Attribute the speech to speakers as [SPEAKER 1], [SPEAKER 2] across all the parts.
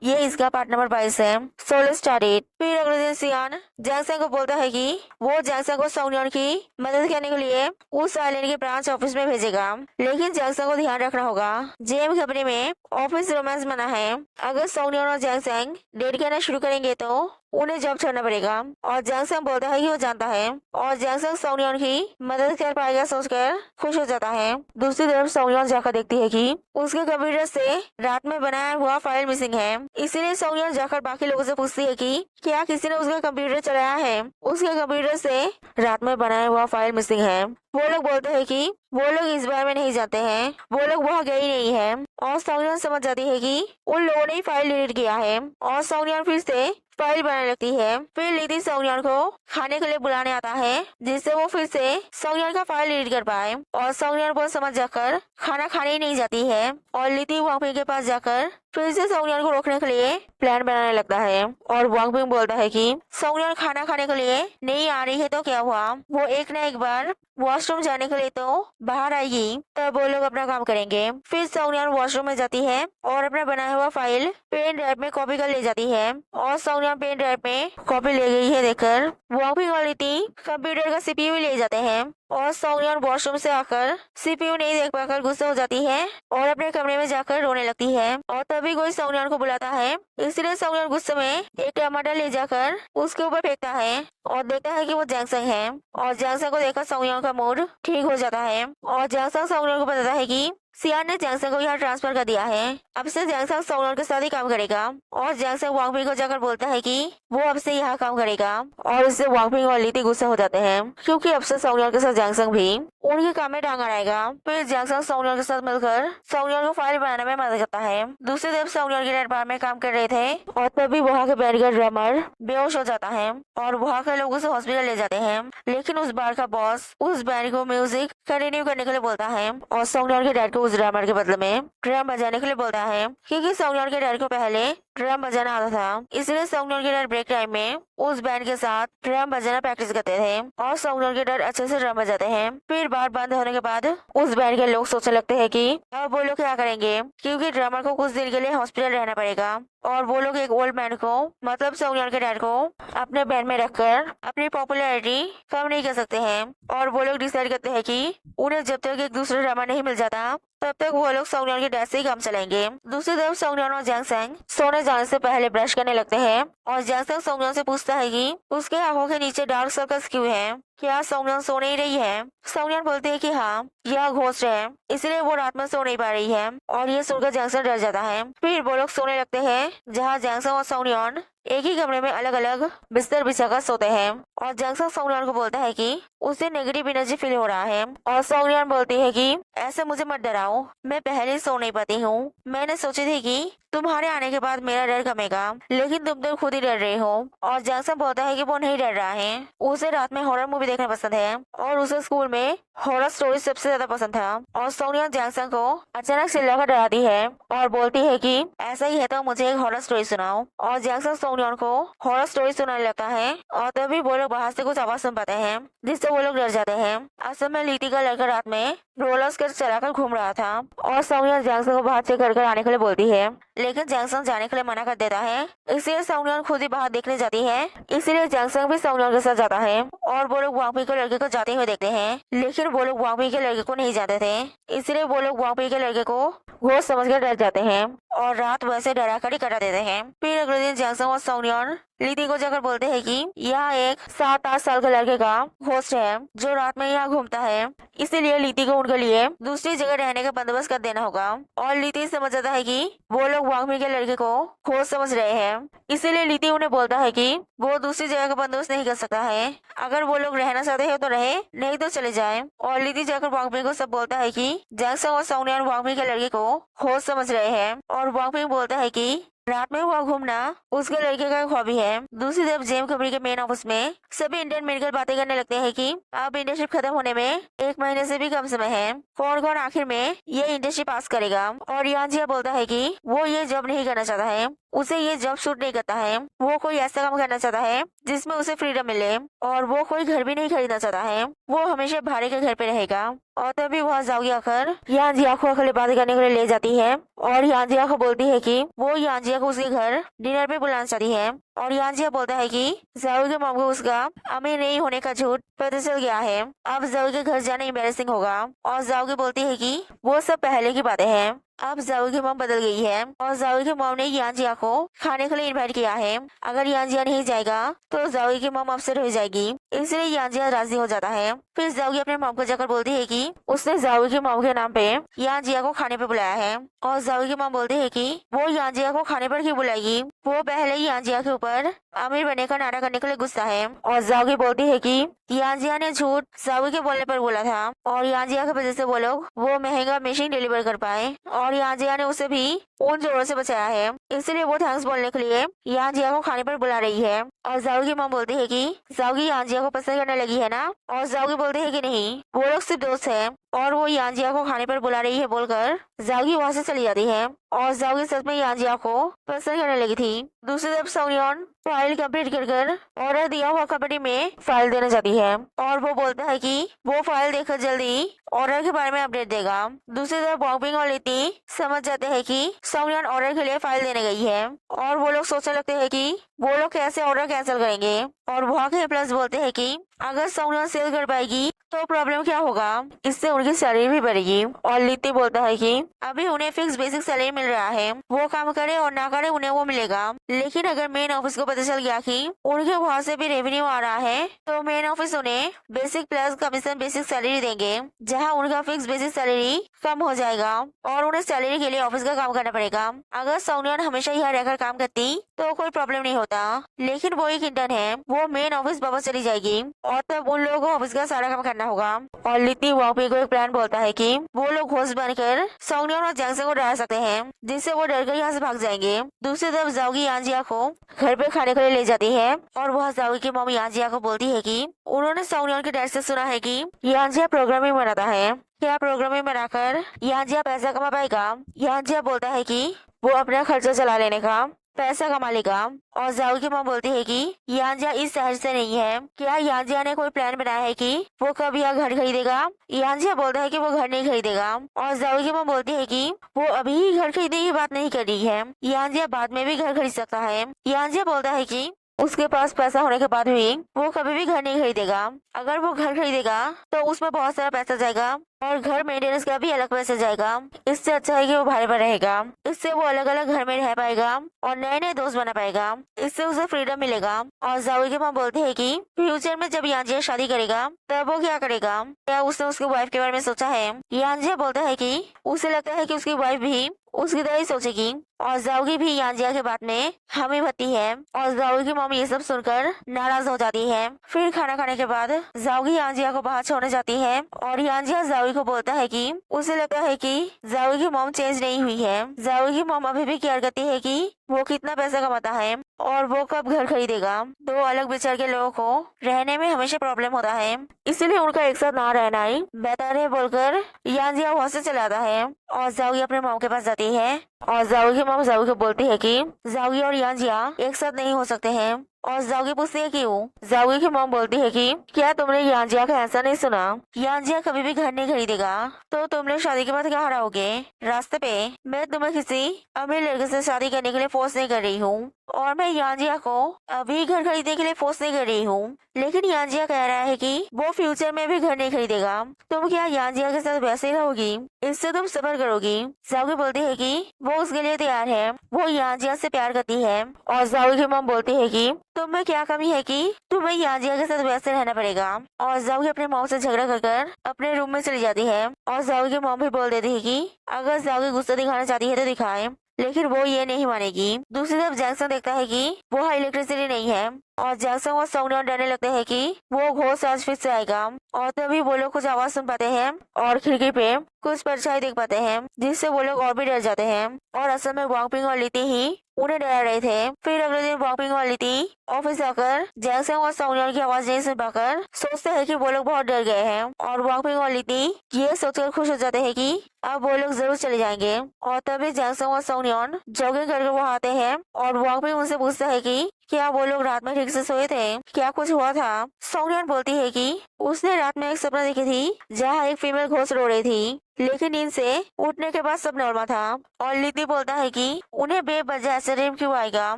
[SPEAKER 1] ये इसका part number 22 है। Solo started. फिर अगले दिन सियान जैंगसेंग को बोलता है कि वो जैंगसेंग को सोनियन की मदद करने के लिए उस आइलैंड के ब्रांच ऑफिस में भेजेगा, लेकिन जैंगसेंग को ध्यान रखना होगा जेम कंपनी में ऑफिस रोमांस मना है। अगर सोनियन और जैंगसेंग डेट करना शुरू करेंगे तो उन्हें जॉब छोड़ना पड़ेगा। और जैंगसेंग बोलता है कि वो जानता है, और जैंगसेंग सोनियन की मदद कर पाएगा सोचकर खुश हो जाता है। दूसरी तरफ सोनियन जाकर देखती है कि उसके कंप्यूटर से रात में बनाया हुआ फाइल मिसिंग है। इसीलिए सोनियन जाकर बाकी लोगों से पूछती है कि क्या किसी ने उसका कंप्यूटर चलाया है। उसके कंप्यूटर से रात में बनाया हुआ फाइल मिसिंग है। वो लोग बोलते हैं कि वो लोग इस बारे में नहीं जानते हैं, वो लोग वहाँ गए ही नहीं है। और सोनियन समझ जाती है कि उन लोगों ने ही फाइल डिलीट किया है। और सोनियन फिर से फाइल बनाने लगती है। फिर लीती सोनियन को खाने के लिए बुलाने आता है, जिससे वो फिर से सोनियन का फाइल डिलीट कर पाए। और सोनियन को समझ जाकर खाना खाने ही नहीं जाती है। और लीती वांगपिंग के पास जाकर फिर से सोनियन को रोकने के लिए प्लान बनाने लगता है। और वांगपिंग बोलता है कि सोनियन खाना खाने के लिए नहीं आ रही है तो क्या हुआ, वो एक न एक बार वॉशरूम जाने के लिए तो बाहर आएगी, तब वो लोग अपना काम करेंगे। फिर सोनियन वॉशरूम में जाती है और अपना बनाया हुआ फाइल पेन ड्राइव में कॉपी कर ले जाती है। और सोनियन पेन ड्राइव में कॉपी ले गई है देखकर वांगपिंग और लीती कंप्यूटर का सीपीयू ले जाते हैं। और सोनियन वॉशरूम से आकर सीपीयू नहीं देख पाकर गुस्से हो जाती है और अपने कमरे में जाकर रोने लगती है। और तभी कोई सोनियन को बुलाता है, इसलिए सोनियन गुस्से में एक टमाटर ले जाकर उसके ऊपर फेंकता है और देखता है कि वो जैंगसेंग है। और जैंगसेंग को देखकर सोनियन का मूड ठीक हो जाता है। और जैंगसेंग सोनियन को बताता है कि सियान ने जैंगसेंग को यहाँ ट्रांसफर कर दिया है, अब से जैंगसेंग सोनियन के साथ ही काम करेगा। और जैंगसेंग वांगपिंग को जाकर बोलता है कि वो अब से यहाँ काम करेगा। और इससे वांगपिंग और लीती गुस्से हो जाते हैं, क्योंकि अब से सोनियन के साथ जैंगसेंग भी उनके काम में टांग अड़ाएगा। फिर जैंगसेंग सोनियन के साथ मिलकर सोनियन को फाइल बनाने में मदद करता है। दूसरी तरफ सोनियन के डैड बार में काम कर रहे थे और तभी वहाँ के बैंड का ड्रमर बेहोश हो जाता है और वहाँ के लोग उसे हॉस्पिटल ले जाते हैं। लेकिन उस बार का बॉस उस बैंड को म्यूजिक कंटिन्यू करने के लिए बोलता है और सोनियन के डैड को उस ड्रमर के बदले में ड्रम बजाने के लिए बोलता है, क्योंकि सोनियन के डैड को पहले ड्रम बजाना आता था। इसलिए सोनियन के डैड ब्रेक टाइम में उस बैंड के साथ ड्रम बजाना प्रैक्टिस करते थे और सोनियन के डैड अच्छे से ड्रम बजाते हैं। फिर बार बंद होने के बाद उस बैंड के लोग सोचने लगते हैं कि अब वो लोग क्या करेंगे, क्योंकि ड्रमर को कुछ दिन के लिए हॉस्पिटल रहना पड़ेगा। और वो लोग एक ओल्ड मैन को, मतलब सोनियन के डैड को अपने बैंड में रखकर अपनी पॉपुलैरिटी कम नहीं कर सकते हैं। और वो लोग डिसाइड करते हैं कि उन्हें जब तक एक दूसरा ड्रमर नहीं मिल जाता तब तक वो लोग सोनियन के डैड से ही काम चलाएंगे। दूसरी तरफ सोनियन और जैंगसेंग सोने जाने से पहले ब्रश करने लगते हैं और जैंगसेंग सोनियन से पूछता है कि उसके आंखों के नीचे डार्क सर्कल्स क्यों हैं, क्या सोनियन सो नहीं रही है। सोनियन बोलती है कि हाँ, यह घोस्ट है, इसलिए वो रात में सो नहीं पा रही है। और ये सुनकर जैंगसेंग डर जाता है। फिर वो लोग सोने लगते हैं, जहाँ जैंगसेंग और सोनियन एक ही कमरे में अलग अलग बिस्तर बिछाकर सोते हैं। और जैंगसेंग सोनियन को बोलता है कि उसे नेगेटिव एनर्जी फील हो रहा है। और सोनियन बोलती है कि ऐसे मुझे मत डराओ, मैं पहले सो नहीं पाती हूँ। मैंने सोची थी कि तुम्हारे आने के बाद मेरा डर कमेगा, लेकिन तुम तो खुद ही डर रहे हो। और जैंगसेंग बोलता है कि वो नहीं डर रहा है, उसे रात में हॉरर मूवी देखना पसंद है और उसे स्कूल में हॉरर स्टोरी सबसे ज्यादा पसंद था। और सोनियन जैंगसेंग को अचानक चिल्लाकर डराती है और बोलती है कि ऐसा ही है तो मुझे एक हॉरर स्टोरी सुनाओ। और जैंगसेंग सोनियन को हॉरर स्टोरी सुनाने लगता है और तभी वो लोग बाहर से कुछ आवाज सुन पाते हैं, जिससे वो लोग डर जाते हैं। असल में लीती का लड़का रात में रोलर स्केट चलाकर घूम रहा था और सोनियन जैंगसेंग को बाहर चेक कर आने के लिए बोलती है, लेकिन जैंगसेंग जाने के लिए मना कर देता है। इसलिए सोनियन खुद ही बाहर देखने जाती है, इसलिए जैंगसेंग भी सोनियन के साथ जाता है। और वो लोग वांगपिंग के लड़के को जाते हुए देखते हैं, लेकिन वो लोग वांगपिंग के लड़के को नहीं जानते थे, इसलिए वो लोग वांगपिंग के लड़के को घोस्ट समझकर डर जाते हैं और रात वैसे डरा कर ही कटा देते हैं। फिर अगले दिन जैंगसेंग और सोनियन लीती को जाकर बोलते हैं कि यह एक 7-8 साल के लड़के का घोस्ट है जो रात में यहाँ घूमता है, इसीलिए लीती को उनके लिए दूसरी जगह रहने का बंदोबस्त कर देना होगा। और लीती समझ जाता है कि वो लोग वांगपिंग के लड़के को घोस्ट समझ रहे हैं, इसीलिए लीती उन्हें बोलता है कि वो दूसरी जगह का बंदोबस्त नहीं कर सकता है, अगर वो लोग रहना चाहते हैं तो रहे, नहीं तो चले जाए। और लीती जाकर वांगपिंग को सब बोलता है कि जैंगसेंग और सोनियन वांगपिंग के लड़के को घोस्ट समझ रहे हैं। और वांगपिंग बोलता है कि रात में हुआ घूमना उसके लड़के का एक हॉबी है। दूसरी तरफ जेम कंपनी के मेन ऑफिस में सभी इंडियन मेडिकल बातें करने लगते हैं कि अब इंटर्नशिप खत्म होने में 1 महीने से भी कम समय है, कौन कौन आखिर में ये इंटर्नशिप पास करेगा। और यानजिया बोलता है कि वो ये जॉब नहीं करना चाहता है, उसे ये जॉब सूट नहीं करता है, वो कोई ऐसा काम करना चाहता है जिसमें उसे फ्रीडम मिले। और वो कोई घर भी नहीं खरीदना चाहता है, वो हमेशा भाड़े के घर पे रहेगा। और तभी वहाँ जाओगी आकर यांजिया को अकेले बात करने के लिए ले जाती है और यांजिया को बोलती है कि वो यांजिया को उसके घर डिनर पे बुलाना चाहती है। और यांजिया बोलता है कि जाओगी के मॉम को उसका अमीर नहीं होने का झूठ पता चल गया है, अब जाओगी के घर जाना एम्बैरेसिंग होगा। और जाओगी बोलती है कि वो सब पहले की बातें हैं, अब जाओगी की मॉम बदल गई है और जाओगी की मॉम ने यांजिया को खाने के लिए इनवाइट किया है। अगर यांजिया नहीं जाएगा तो जाओगी की मॉम अपसेट हो जाएगी, इसलिए यांजिया राजी हो जाता है। फिर जाओगी अपने मॉम को जाकर बोलती है कि उसने जाओगी की मॉम के नाम पे यांजिया को खाने पे बुलाया है। और जाओगी की मॉम बोलती है कि वो यांजिया को खाने पर क्यों बुलाएगी, वो पहले ही यांजिया के ऊपर अमीर बनने का नाटक करने के लिए गुस्सा है। और जाओगी बोलती है कि यांजिया ने झूठ जाओगी के बोलने पर बोला था और यांजिया की वजह से वो लोग वो महंगा मशीन डिलीवर कर पाए और यांजिया ने उसे भी उन जोरों से बचाया है, इसलिए वो थैंक्स बोलने के लिए यांजिया को खाने पर बुला रही है। और जाओगी की मॉम बोलती है कि जाओगी यांजिया को पसंद करने लगी है ना, और जाओगी बोलती है कि नहीं, वो लोग सिर्फ दोस्त है और वो यांजिया को खाने पर बुला रही है बोलकर जाओगी वहाँ से चली जाती है। और जाओगी सच में यांजिया को पसंद करने लगी थी। दूसरी तरफ सोनियन फाइल कंप्लीट कर ऑर्डर दिया हुआ कंपनी में फाइल देने जाती है और वो बोलता है कि वो फाइल देखकर जल्दी ऑर्डर के बारे में अपडेट देगा। दूसरी तरफ बॉम्बिंग और लिटी समझ जाते हैं कि सोनियन ऑर्डर के लिए फाइल देने गई है और वो लोग सोचने लगते हैं कि वो लोग कैसे ऑर्डर कैंसिल करेंगे। और वहाँ के प्लस बोलते हैं कि अगर सोनियन सेल कर पाएगी तो प्रॉब्लम क्या होगा, इससे उनकी सैलरी भी बढ़ेगी। और लिट्टी बोलता है कि अभी उन्हें फिक्स बेसिक सैलरी मिल रहा है, वो काम करे और ना करे उन्हें वो मिलेगा, लेकिन अगर मेन ऑफिस को पता चल गया कि उनके वहाँ से भी रेवेन्यू आ रहा है तो मेन ऑफिस उन्हें basic plus commission basic salary देंगे, जहाँ उनका फिक्स बेसिक सैलरी कम हो जाएगा और उन्हें सैलरी के लिए ऑफिस का काम करना पड़ेगा। अगर सोनियन हमेशा यहाँ रहकर काम करती तो कोई प्रॉब्लम नहीं होता, लेकिन वो एक इंटर्न है, वो मेन ऑफिस वापस चली जाएगी और तब उन लोगों को ऑफिस का सारा काम करना होगा। और लिट्टी वापी को एक प्लान बोलता है कि वो लोग घोस्ट बनकर सोनियन और जैंगसन को डरा सकते हैं, जिससे वो डर कर यहाँ से भाग जाएंगे। दूसरी तरफ जाओगी यांजिया को घर पे खाने के लिए ले जाती है और वह जाओगी की मॉम यांजिया को बोलती है कि उन्होंने सोनियन के डैड से सुना है कि यांजिया प्रोग्रामिंग बनाता है, क्या प्रोग्रामिंग बनाकर यांजिया पैसा कमा पाएगा। यांजिया बोलता है कि वो अपना खर्चा चला लेने का पैसा कमा लेगा। और जाओगी की मॉम बोलती है कि यांजिया इस शहर से नहीं है, क्या यांजिया ने कोई प्लान बनाया है कि वो कब यह घर खरीदेगा। यांजिया बोलता है कि वो घर नहीं खरीदेगा और जाओगी की मॉम बोलती है कि वो अभी ही घर खरीदने की बात नहीं कर रही है, यांजिया बाद में भी घर खरीद सकता है। यांजिया बोलता है कि उसके पास पैसा होने के बाद भी वो कभी भी घर नहीं खरीदेगा, अगर वो घर खरीदेगा तो उसमें बहुत सारा पैसा जाएगा और घर मेंटेनेंस का भी अलग पैसा जाएगा, इससे अच्छा है कि वो भाड़े पर रहेगा, इससे वो अलग अलग घर में रह पाएगा और नए नए दोस्त बना पाएगा, इससे उसे फ्रीडम मिलेगा। और जाओगी की माँ बोलती है कि फ्यूचर में जब यांजिया शादी करेगा तब वो क्या करेगा, क्या उसने उसकी वाइफ के बारे में सोचा है। यांजिया बोलता है कि उसे लगता है कि उसकी वाइफ भी उसकी तरह ही सोचेगी और जाओगी भी यांजिया के बात में हामी भरती है और जाओगी की मॉम ये सब सुनकर नाराज हो जाती है। फिर खाना खाने के बाद जाओगी यांजिया को बाहर छोड़ने जाती है और यांजिया जाओगी को बोलता है कि उसे लगता है कि जाओगी की मॉम चेंज नहीं हुई है, जाओगी की मॉम अभी भी केयर करती है कि वो कितना पैसा कमाता है और वो कब घर खरीदेगा। दो अलग विचार के लोगों को रहने में हमेशा प्रॉब्लम होता है, इसलिए उनका एक साथ ना रहना ही बेहतर है बोलकर यांजिया वहाँ से चला जाता है और जाओगी अपने मॉम के पास जाती है और जाओगी की मॉम जाओगी को बोलती है कि जाओगी और यांजिया एक साथ नहीं हो सकते हैं। और जाओगी पूछती है क्यों। जाओगी की मॉम बोलती है कि क्या तुमने यांजिया का ऐसा नहीं सुना, यांजिया कभी भी घर नहीं खरीदेगा तो तुम लोग शादी के बाद क्या हराओगे रास्ते पे। मैं तुम्हें किसी अमीर लड़के से शादी करने के लिए फोर्स नहीं कर रही हूँ और मैं यांजिया को अभी घर खरीदने के लिए फोर्स नहीं कर रही हूँ, लेकिन यांजिया कह रहा है कि वो फ्यूचर में भी घर नहीं खरीदेगा, तुम क्या यांजिया के साथ वैसे ही रहोगी, इससे तुम सफर करोगी। जाओगी बोलती है कि वो उसके लिए तैयार है, वो यांजिया से प्यार करती है। और जाओगी की मॉम बोलती है कि तुम में क्या कमी है कि तुम्हें यांजिया के साथ वैसे रहना पड़ेगा। और जाओगी अपने मॉम से झगड़ा कर अपने रूम में चली जाती है और जाओगी की मॉम भी बोल देती है कि अगर जाओगी गुस्सा दिखाना चाहती है तो दिखाए, लेकिन वो ये नहीं मानेगी। दूसरी तरफ जैक्सन देखता है कि वो इलेक्ट्रिसिटी नहीं है और जैक्सन और सोनियन डरने लगते हैं कि वो घोस्ट आज फिर से आएगा। और तभी वो लोग कुछ आवाज सुन पाते हैं और खिड़की पे कुछ परछाई देख पाते हैं, जिससे वो लोग और भी डर जाते हैं और असल में वॉकपिंग और लिटी ही उन्हें डरा रहे थे। फिर अगले दिन वॉकपिंग और लिटी ऑफिस आकर जैक्सन और सोनियन की आवाज नहीं सुन पाकर सोचते हैं कि वो लोग बहुत डर गए हैं और वॉकपिंग और लिटी ये सोचकर खुश हो जाते हैं कि अब वो लोग जरूर चले जाएंगे। और तभी जैक्सन और सोनियन जॉगिंग करके वहाँ आते हैं और वॉकपिंग उनसे पूछता है कि क्या वो लोग रात में ठीक से सोए थे? क्या कुछ हुआ था? सोनियन बोलती है कि उसने रात में एक सपना देखी थी जहाँ एक फीमेल घोस्ट रो रही थी, लेकिन नींद से उठने के बाद सब नॉर्मल था। और लिती बोलता है कि उन्हें बेवजह ऐसा ड्रीम क्यों आएगा,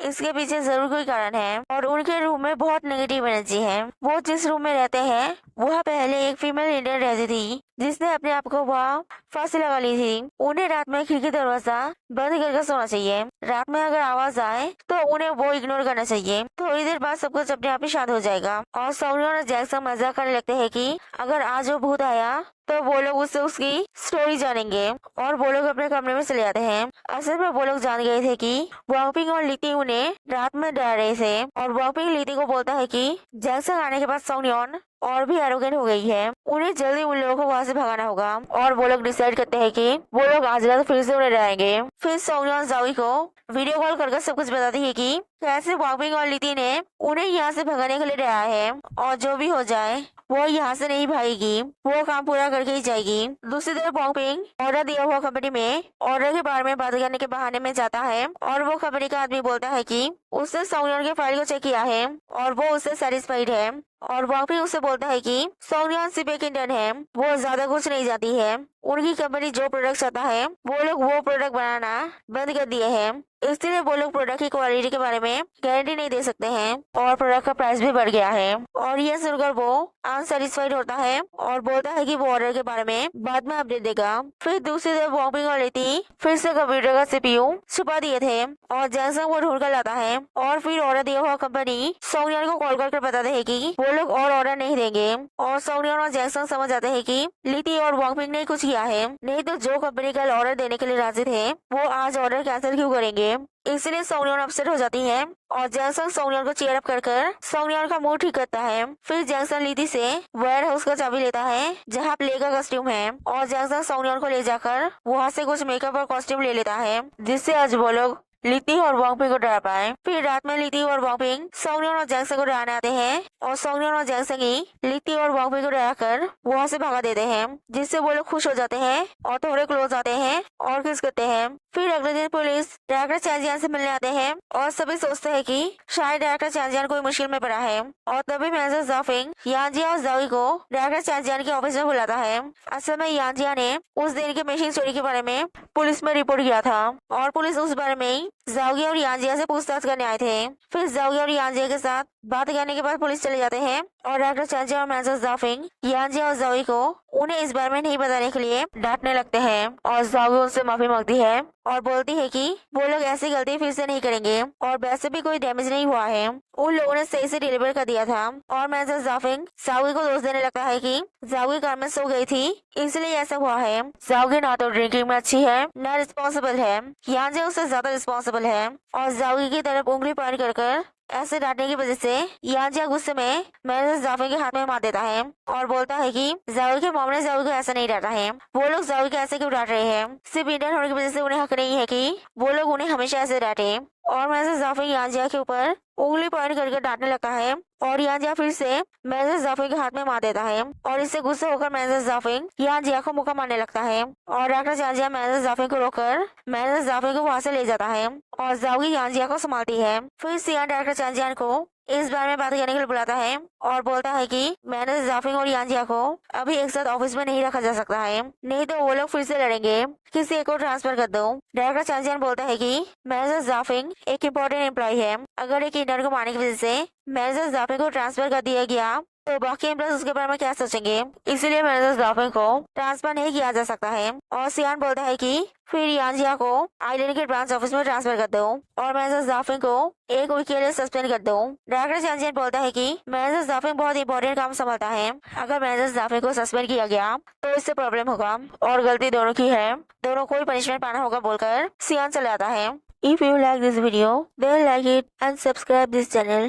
[SPEAKER 1] इसके पीछे जरूर कोई कारण है। और उनके रूम में बहुत नेगेटिव एनर्जी है। वो जिस रूम में रहते हैं वह पहले एक फीमेल इंडियन रहती थी जिसने अपने आप को वहाँ फांसी लगा ली थी। उन्हें रात में खिड़की दरवाजा बंद करके सोना चाहिए। रात में अगर आवाज आए तो उन्हें वो इग्नोर करना चाहिए। थोड़ी देर बाद सब कुछ अपने आप ही शांत हो जाएगा। और सोनिया और जैक्सन मजाक करने लगते हैं कि अगर आज वो भूत आया तो वो लोग उससे उसकी स्टोरी जानेंगे। और वो लोग अपने कमरे में चले जाते हैं। असल में वो लोग जान गए थे कि वांगपिंग और लिती उन्हें रात में डरा रहे थे। और वांगपिंग लिती को बोलता है कि जैक्सन आने के बाद सोनियन और भी एरोगेंट हो गई है, उन्हें जल्दी उन लोगों को वहाँ से भगाना होगा। और वो लोग डिसाइड करते हैं कि वो लोग आज रात फिर से उन्हें डराएंगे। फिर सोनियन जावी को वीडियो कॉल करके सब कुछ बताती है कि कैसे वांगपिंग और लिती ने उन्हें यहाँ से भगाने के लिए डराया है और जो भी हो जाए वो यहाँ से नहीं भागेगी, वो काम पूरा करके ही जाएगी। दूसरी तरफ वांगपिंग ऑर्डर दिया हुआ कंपनी में ऑर्डर के बारे में बात करने के बहाने में जाता है। और वो कंपनी का आदमी बोलता है कि उसने सोनियन के फाइल को चेक किया है और वो उससे सेटिस्फाइड है। और वांगपिंग उससे बोलता है कि सोनियन सिर्फ एक इंटर्न है, वो ज्यादा कुछ नहीं जानती है। उनकी कंपनी जो प्रोडक्ट चाहता है वो लोग वो प्रोडक्ट बनाना बंद कर दिए हैं, इसलिए वो लोग प्रोडक्ट की क्वालिटी के बारे में गारंटी नहीं दे सकते हैं। और प्रोडक्ट का प्राइस भी बढ़ गया है। और ये सुनकर वो अनसेटिस्फाइड होता है और बोलता है कि वो ऑर्डर के बारे में बाद में अपडेट देगा। फिर दूसरी तरफ वांगपिंग और लिती फिर से कंप्यूटर का सीपीयू छुपा दिए थे और जैक्सन को ढूंढ कर लाता है। और फिर ऑर्डर दिया हुआ कंपनी सोनियन को कॉल करके बताते हैं कि वो लोग और ऑर्डर नहीं देंगे। और सोनियन और जैक्सन समझ जाते हैं कि लिती और वांगपिंग ने कुछ किया है, नहीं तो जो कंपनी कल ऑर्डर देने के लिए राजी थे वो आज ऑर्डर कैंसिल क्यों करेंगे। इसलिए सोनियन अपसेट हो जाती है और जैक्सन सोनियन को चीयर अप कर सोनियन का मूड ठीक करता है। फिर जैक्सन लिती से वेयर हाउस का चाबी लेता है जहाँ प्ले का कॉस्ट्यूम है और जैक्सन सोनियन को ले जाकर वहाँ से कुछ मेकअप और कॉस्ट्यूम ले लेता है जिससे आज वो लोग लिती और वांगपिंग को डरा पाए। फिर रात में लिती और वांगपिंग सोनियन और जैक्सन को डराने आते हैं और सोनियन और जैक्सन ही लिती और वांगपिंग को डरा कर वहाँ से भगा देते हैं, जिससे वो लोग खुश हो जाते हैं और थोड़े क्लोज आते हैं और किस करते हैं। फिर अगले दिन पुलिस डायरेक्टर चैंजियान से मिलने आते हैं और सभी सोचते हैं कि शायद डायरेक्टर चैंजियान कोई मुश्किल में पड़ा है। और तभी मैनेजर जाफिंग यांजिया और जावी को डायरेक्टर चैंजियान के ऑफिस में बुलाता है। असल में यांजिया ने उस दिन के मशीन चोरी के बारे में पुलिस में रिपोर्ट किया था और पुलिस उस बारे में ही जाओगी और यांजिया से पूछताछ करने आए थे। फिर जाओगी और यांजिया के साथ बात करने के बाद पुलिस चले जाते हैं और डायरेक्टर चैंजिया और मैनेजर जाफिंग यांजिया और जावी को उन्हें इस बारे में नहीं बताने के लिए डांटने लगते हैं। और जावी उनसे माफी मांगती है और बोलती है कि वो लोग ऐसी गलती फिर से नहीं करेंगे और वैसे भी कोई डैमेज नहीं हुआ है, उन लोगों ने सही से डिलीवर कर दिया था। और मैनेजर जाफिंग जावी को दोष देने लगता है कि जावी कार में सो गई थी इसलिए ऐसा हुआ है। जावी ना तो ड्रिंकिंग में अच्छी है ना रिस्पॉन्सिबल है, यांजिया उससे ज्यादा रिस्पॉन्सिबल है। और जावी की तरफ उंगली पॉइंट कर ऐसे डांटने की वजह से यांजिया गुस्से में मैनेजर जावी के हाथ में मार देता है और बोलता है कि जावी के मॉम ने जावी को ऐसा नहीं डांटा है, वो लोग जावी को ऐसे क्यों डांट रहे हैं, सिर्फ इंडियन होने की वजह से उन्हें हक नहीं है कि वो लोग उन्हें हमेशा ऐसे डांटे। और मैनेजर जाफिंग यांजिया के ऊपर उंगली पॉइंट करके डांटने लगता है और यांजिया फिर से मैनेजर जाफिंग के हाथ में मार देता है और इससे गुस्से होकर मैनेजर जाफिंग यांजिया को मुक्का मारने लगता है। और डॉक्टर यांजिया मैनेजर जाफिंग को रोककर मैनेजर जाफिंग को वहाँ से ले जाता है और जावी यांजिया को संभालती है। फिर सियान डॉक्टर यांजिया को इस बारे में बात करने के लिए बुलाता है और बोलता है कि मैनेजर जाफिंग और यांजिया को अभी एक साथ ऑफिस में नहीं रखा जा सकता है, नहीं तो वो लोग फिर से लड़ेंगे, किसी एक को ट्रांसफर कर दो। डायरेक्टर चैंजियन बोलता है कि मैनेजर जाफिंग एक इम्पोर्टेंट एम्प्लॉय है, अगर एक इंटर्न को मारने की वजह से मैनेजर जाफिंग को ट्रांसफर कर दिया गया तो बाकी एम्प्लॉयज उसके बारे में क्या सोचेंगे, इसीलिए मैनेजर जाफिंग को ट्रांसफर नहीं किया जा सकता है। और सियान बोलता है कि फिर यांजिया को आइलैंड के ब्रांच ऑफिस में ट्रांसफर कर दो और मैनेजर जाफिंग को एक वीक के लिए सस्पेंड कर दो। डायरेक्टर चैंजियन बोलता है कि मैनेजर जाफिंग बहुत इंपॉर्टेंट काम संभालता है, अगर मैनेजर जाफिंग को सस्पेंड किया गया तो इससे प्रॉब्लम होगा और गलती दोनों की है, दोनों को ही पनिशमेंट पाना होगा बोलकर सियान चले आता है। If you like this video, then like it and subscribe this channel.